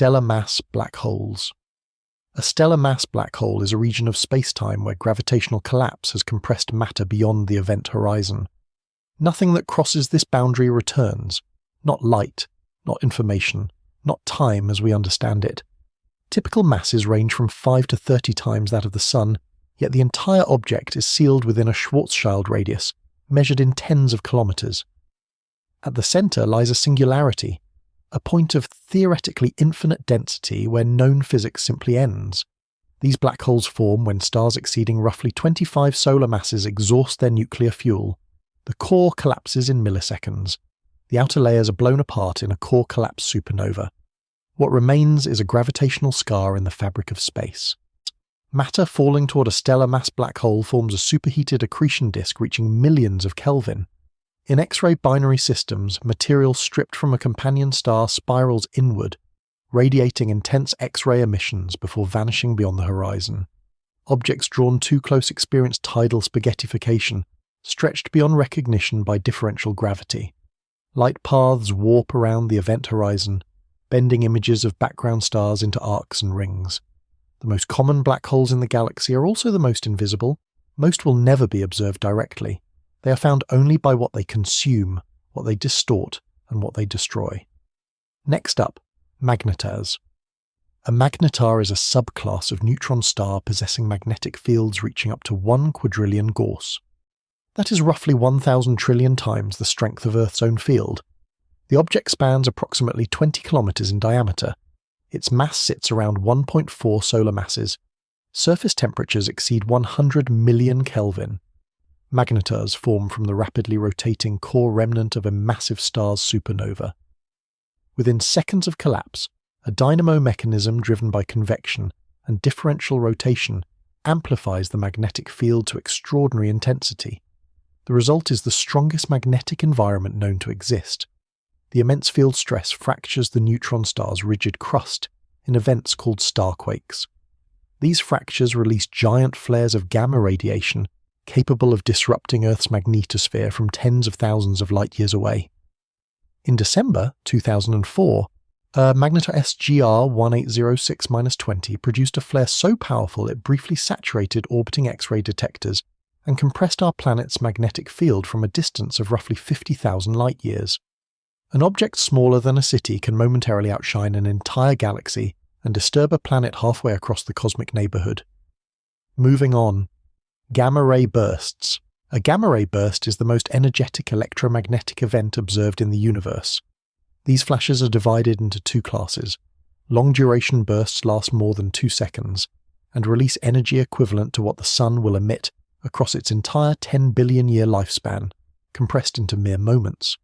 stellar mass black holes. A stellar mass black hole is a region of space-time where gravitational collapse has compressed matter beyond the event horizon. Nothing that crosses this boundary returns. Not light, not information, not time as we understand it. Typical masses range from 5 to 30 times that of the Sun, yet the entire object is sealed within a Schwarzschild radius, measured in tens of kilometers. At the center lies a singularity, a point of theoretically infinite density where known physics simply ends. These black holes form when stars exceeding roughly 25 solar masses exhaust their nuclear fuel. The core collapses in milliseconds. The outer layers are blown apart in a core collapse supernova. What remains is a gravitational scar in the fabric of space. Matter falling toward a stellar mass black hole forms a superheated accretion disk reaching millions of Kelvin. In X-ray binary systems, material stripped from a companion star spirals inward, radiating intense X-ray emissions before vanishing beyond the horizon. Objects drawn too close experience tidal spaghettification, stretched beyond recognition by differential gravity. Light paths warp around the event horizon, bending images of background stars into arcs and rings. The most common black holes in the galaxy are also the most invisible. Most will never be observed directly. They are found only by what they consume, what they distort, and what they destroy. Next up, magnetars. A magnetar is a subclass of neutron star possessing magnetic fields reaching up to 1 quadrillion Gauss. That is roughly 1,000 trillion times the strength of Earth's own field. The object spans approximately 20 kilometers in diameter. Its mass sits around 1.4 solar masses. Surface temperatures exceed 100 million Kelvin. Magnetars form from the rapidly rotating core remnant of a massive star's supernova. Within seconds of collapse, a dynamo mechanism driven by convection and differential rotation amplifies the magnetic field to extraordinary intensity. The result is the strongest magnetic environment known to exist. The immense field stress fractures the neutron star's rigid crust in events called starquakes. These fractures release giant flares of gamma radiation capable of disrupting Earth's magnetosphere from tens of thousands of light-years away. In December 2004, a magnetar SGR 1806-20 produced a flare so powerful it briefly saturated orbiting X-ray detectors and compressed our planet's magnetic field from a distance of roughly 50,000 light-years. An object smaller than a city can momentarily outshine an entire galaxy and disturb a planet halfway across the cosmic neighborhood. Moving on. Gamma-ray bursts. A gamma-ray burst is the most energetic electromagnetic event observed in the universe. These flashes are divided into two classes. Long-duration bursts last more than 2 seconds, and release energy equivalent to what the Sun will emit across its entire 10 billion-year lifespan, compressed into mere moments.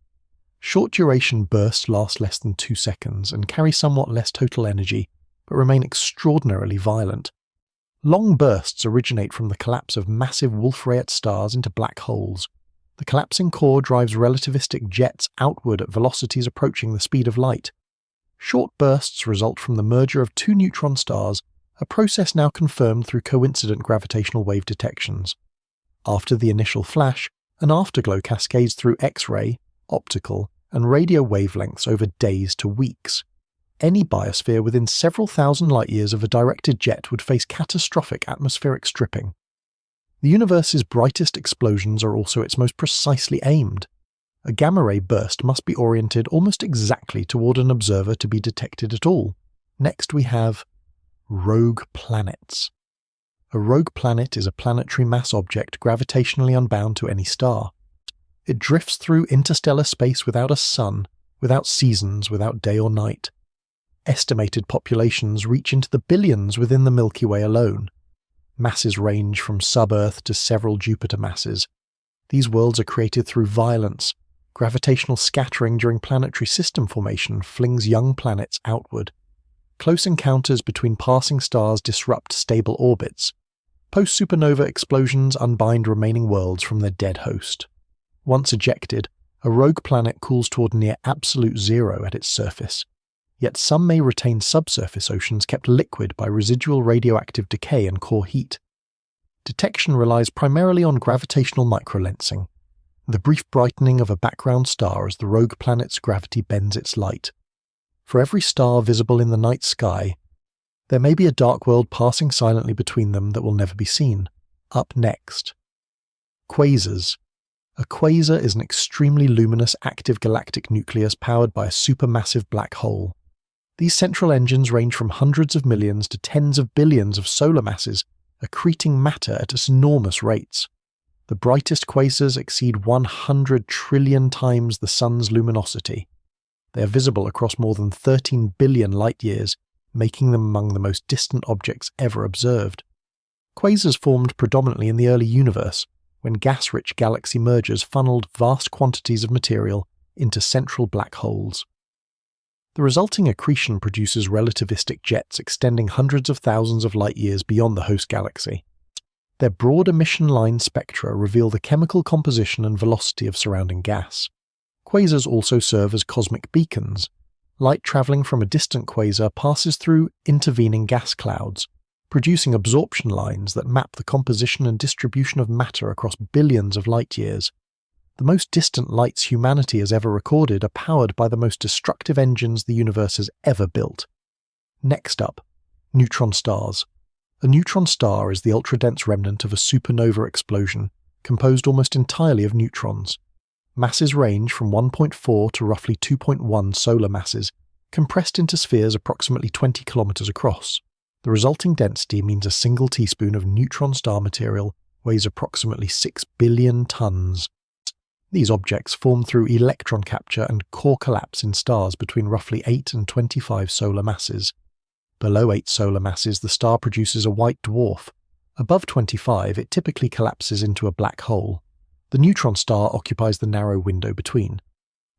Short-duration bursts last less than 2 seconds and carry somewhat less total energy, but remain extraordinarily violent. Long bursts originate from the collapse of massive Wolf-Rayet stars into black holes. The collapsing core drives relativistic jets outward at velocities approaching the speed of light. Short bursts result from the merger of two neutron stars, a process now confirmed through coincident gravitational wave detections. After the initial flash, an afterglow cascades through X-ray, optical, and radio wavelengths over days to weeks. Any biosphere within several thousand light-years of a directed jet would face catastrophic atmospheric stripping. The universe's brightest explosions are also its most precisely aimed. A gamma-ray burst must be oriented almost exactly toward an observer to be detected at all. Next we have rogue planets. A rogue planet is a planetary mass object gravitationally unbound to any star. It drifts through interstellar space without a sun, without seasons, without day or night. Estimated populations reach into the billions within the Milky Way alone. Masses range from sub-Earth to several Jupiter masses. These worlds are created through violence. Gravitational scattering during planetary system formation flings young planets outward. Close encounters between passing stars disrupt stable orbits. Post-supernova explosions unbind remaining worlds from their dead host. Once ejected, a rogue planet cools toward near absolute zero at its surface. Yet some may retain subsurface oceans kept liquid by residual radioactive decay and core heat. Detection relies primarily on gravitational microlensing, the brief brightening of a background star as the rogue planet's gravity bends its light. For every star visible in the night sky, there may be a dark world passing silently between them that will never be seen. Up next. Quasars. A quasar is an extremely luminous active galactic nucleus powered by a supermassive black hole. These central engines range from hundreds of millions to tens of billions of solar masses, accreting matter at enormous rates. The brightest quasars exceed 100 trillion times the Sun's luminosity. They are visible across more than 13 billion light-years, making them among the most distant objects ever observed. Quasars formed predominantly in the early universe, when gas-rich galaxy mergers funneled vast quantities of material into central black holes. The resulting accretion produces relativistic jets extending hundreds of thousands of light-years beyond the host galaxy. Their broad emission line spectra reveal the chemical composition and velocity of surrounding gas. Quasars also serve as cosmic beacons. Light travelling from a distant quasar passes through intervening gas clouds, producing absorption lines that map the composition and distribution of matter across billions of light-years. The most distant lights humanity has ever recorded are powered by the most destructive engines the universe has ever built. Next up, neutron stars. A neutron star is the ultra-dense remnant of a supernova explosion, composed almost entirely of neutrons. Masses range from 1.4 to roughly 2.1 solar masses, compressed into spheres approximately 20 kilometers across. The resulting density means a single teaspoon of neutron star material weighs approximately 6 billion tons. These objects form through electron capture and core collapse in stars between roughly 8 and 25 solar masses. Below 8 solar masses, the star produces a white dwarf. Above 25, it typically collapses into a black hole. The neutron star occupies the narrow window between.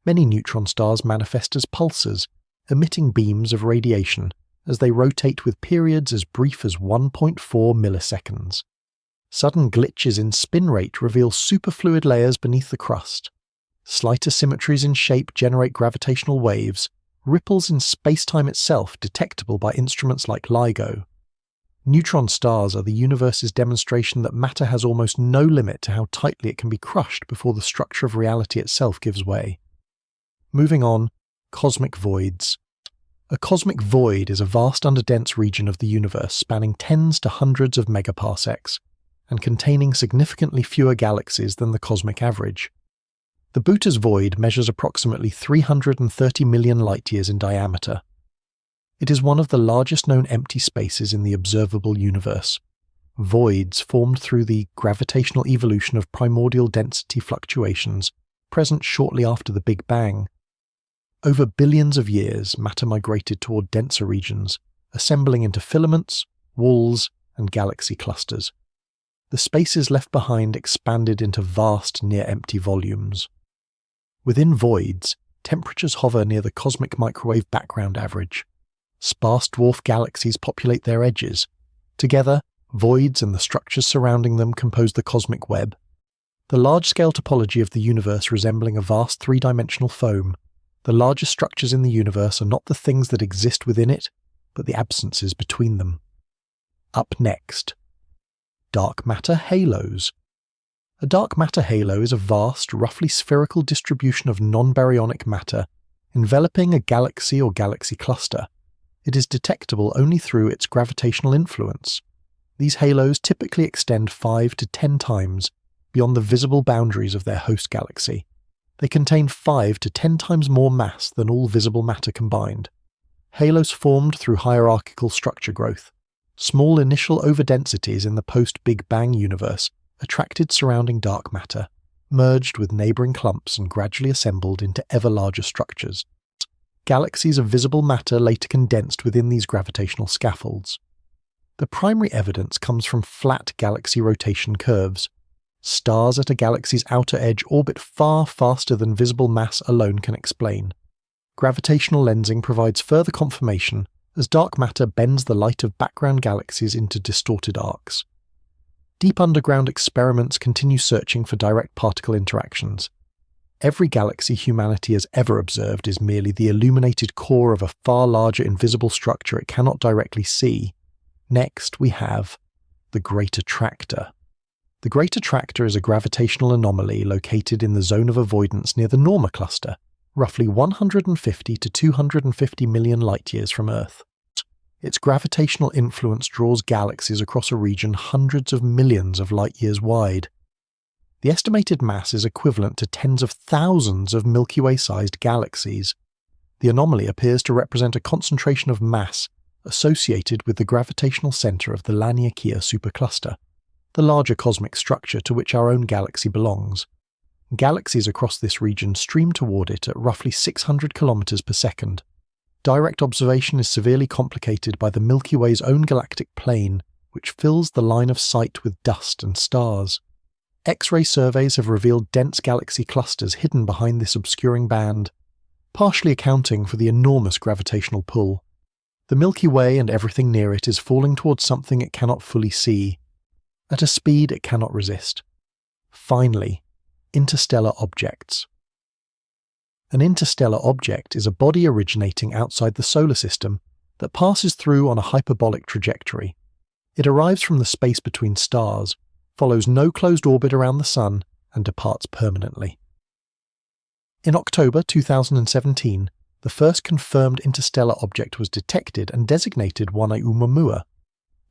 Many neutron stars manifest as pulsars, emitting beams of radiation as they rotate with periods as brief as 1.4 milliseconds. Sudden glitches in spin rate reveal superfluid layers beneath the crust. Slight asymmetries in shape generate gravitational waves, ripples in spacetime itself detectable by instruments like LIGO. Neutron stars are the universe's demonstration that matter has almost no limit to how tightly it can be crushed before the structure of reality itself gives way. Moving on, cosmic voids. A cosmic void is a vast underdense region of the universe spanning tens to hundreds of megaparsecs, and containing significantly fewer galaxies than the cosmic average. The Boötes void measures approximately 330 million light-years in diameter. It is one of the largest known empty spaces in the observable universe. Voids formed through the gravitational evolution of primordial density fluctuations present shortly after the Big Bang. Over billions of years, matter migrated toward denser regions, assembling into filaments, walls, and galaxy clusters. The spaces left behind expanded into vast near-empty volumes. Within voids, temperatures hover near the cosmic microwave background average. Sparse dwarf galaxies populate their edges. Together, voids and the structures surrounding them compose the cosmic web. The large-scale topology of the universe resembling a vast three-dimensional foam, the largest structures in the universe are not the things that exist within it, but the absences between them. Up next. Dark matter halos. A dark matter halo is a vast, roughly spherical distribution of non-baryonic matter enveloping a galaxy or galaxy cluster. It is detectable only through its gravitational influence. These halos typically extend 5 to 10 times beyond the visible boundaries of their host galaxy. They contain 5 to 10 times more mass than all visible matter combined. Halos formed through hierarchical structure growth. Small initial overdensities in the post-Big Bang universe attracted surrounding dark matter, merged with neighbouring clumps and gradually assembled into ever larger structures. Galaxies of visible matter later condensed within these gravitational scaffolds. The primary evidence comes from flat galaxy rotation curves. Stars at a galaxy's outer edge orbit far faster than visible mass alone can explain. Gravitational lensing provides further confirmation as dark matter bends the light of background galaxies into distorted arcs. Deep underground experiments continue searching for direct particle interactions. Every galaxy humanity has ever observed is merely the illuminated core of a far larger invisible structure it cannot directly see. Next, we have the Great Attractor. The Great Attractor is a gravitational anomaly located in the zone of avoidance near the Norma cluster, roughly 150 to 250 million light-years from Earth. Its gravitational influence draws galaxies across a region hundreds of millions of light-years wide. The estimated mass is equivalent to tens of thousands of Milky Way-sized galaxies. The anomaly appears to represent a concentration of mass associated with the gravitational center of the Laniakea supercluster, the larger cosmic structure to which our own galaxy belongs. Galaxies across this region stream toward it at roughly 600 kilometers per second. Direct observation is severely complicated by the Milky Way's own galactic plane, which fills the line of sight with dust and stars. X-ray surveys have revealed dense galaxy clusters hidden behind this obscuring band, partially accounting for the enormous gravitational pull. The Milky Way and everything near it is falling towards something it cannot fully see, at a speed it cannot resist. Finally, interstellar objects. An interstellar object is a body originating outside the solar system that passes through on a hyperbolic trajectory. It arrives from the space between stars, follows no closed orbit around the Sun, and departs permanently. In October 2017, the first confirmed interstellar object was detected and designated 1A Oumuamua.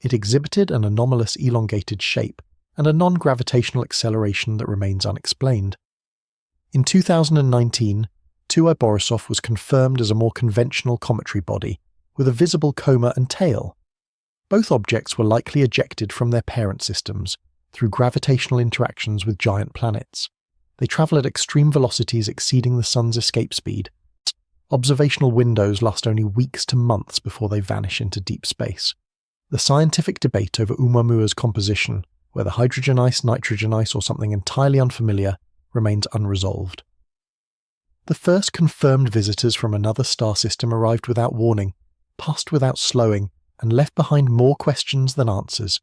It exhibited an anomalous elongated shape and a non-gravitational acceleration that remains unexplained. In 2019, 2I Borisov was confirmed as a more conventional cometary body, with a visible coma and tail. Both objects were likely ejected from their parent systems through gravitational interactions with giant planets. They travel at extreme velocities exceeding the Sun's escape speed. Observational windows last only weeks to months before they vanish into deep space. The scientific debate over Oumuamua's composition, whether hydrogen ice, nitrogen ice, or something entirely unfamiliar, remains unresolved. The first confirmed visitors from another star system arrived without warning, passed without slowing, and left behind more questions than answers.